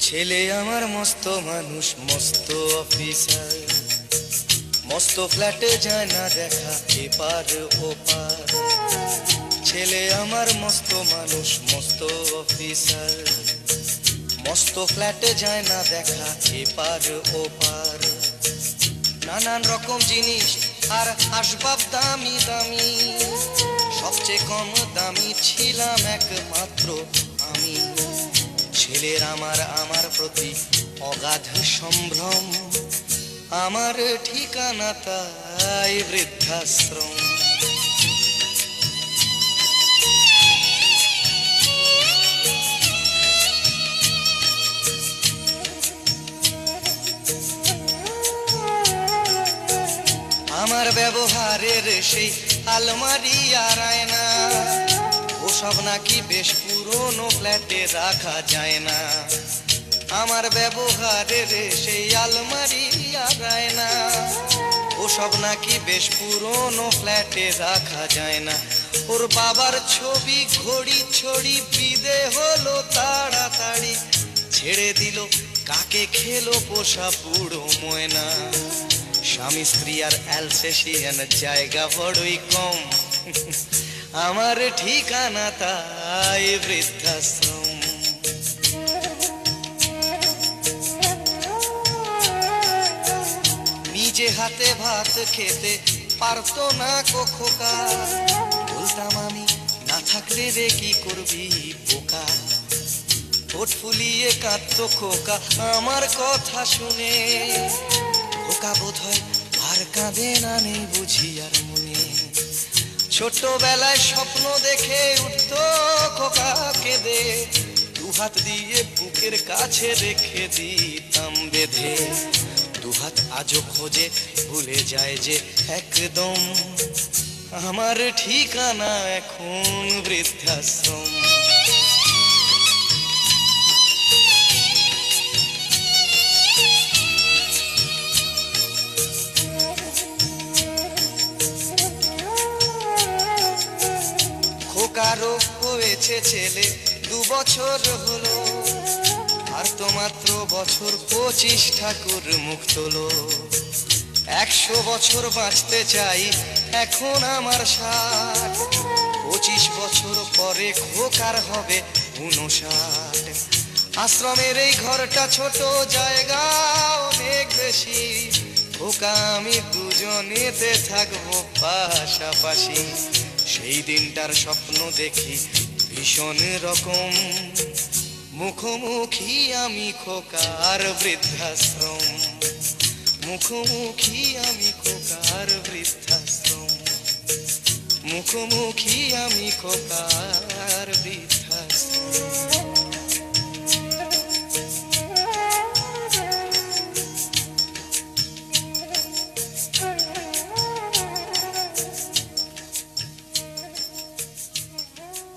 ছেলে আমার মস্ত মানুষ, মস্ত অফিসার, মস্ত ফ্ল্যাটে যায় না দেখা এপার ওপার। ছেলে আমার মস্ত মানুষ, মস্ত অফিসার, মস্ত ফ্ল্যাটে যায় না দেখা এপার ওপার। নানান রকম জিনিস আর আসবাব দামি দামি, সবচেয়ে কম দামি ছিলাম একমাত্র আমি। ছেলের আমার প্রতি অগাধ সম্ভ্রম, আমার ঠিকানা তাই বৃদ্ধাশ্রম। আমার ব্যবহারের সেই আলমারি আর আয়না, ওসব নাকি বেশ পুরনো ফ্ল্যাটে রাখা যায় না। আমার ব্যবহারের সেই আলমারি আর আয়না, ওসব নাকি বেশ পুরনো ফ্ল্যাটে রাখা যায় না। ওর বাবার ছবি ঘড়ি ছড়ি বিদে হলো তাড়াতাড়ি, ছেড়ে দিল কাকে খেলো পোষা বুড়ো ময়না। স্বামী স্ত্রী আর অ্যালসেশিয়ান জায়গা বড়ই কম, আমার ঠিকানা তাই বৃদ্ধাশ্রম। নিজে হাতে ভাত খেতে পারতো না খোকা, বলতাম আমি না থাকলে রে কি করবি বোকা। ঠোঁট ফুলিয়ে কাঁদতো খোকা আমার কথা শুনে, খোকা বোধ হয় আর কাঁদে না, নেই বুঝি আর মনে। ছোটবেলায় স্বপ্ন দেখে উঠতো খোকা কেঁদে, দুহাত দিয়ে বুকের কাছে রেখে দিতাম বেঁধে। দুহাত আজও খোঁজে ভুলে যায় যে একদম, আমার ঠিকানা এখন বৃদ্ধাশ্রম। খোকারও হয়েছে ছেলে 2 বছর হলো, আর তো মাত্র বছর 25 ঠাকুর মুখ তোলো। 100 বছর বাঁচতে চাই এখন আমার 60, 25 বছর পরে খোকার হবে 59। আশ্রমের এই ঘরটা ছোট, জায়গা অনেক বেশি, খোকা আমি দুজনেতে থাকবো পাশাপাশি। সেই দিনটার স্বপ্ন দেখি ভীষণ রকম, মুখোমুখি আমি খোকার বৃদ্ধাশ্রম। মুখোমুখি আমি খোকার বৃদ্ধাশ্রম, মুখোমুখি আমি খোকার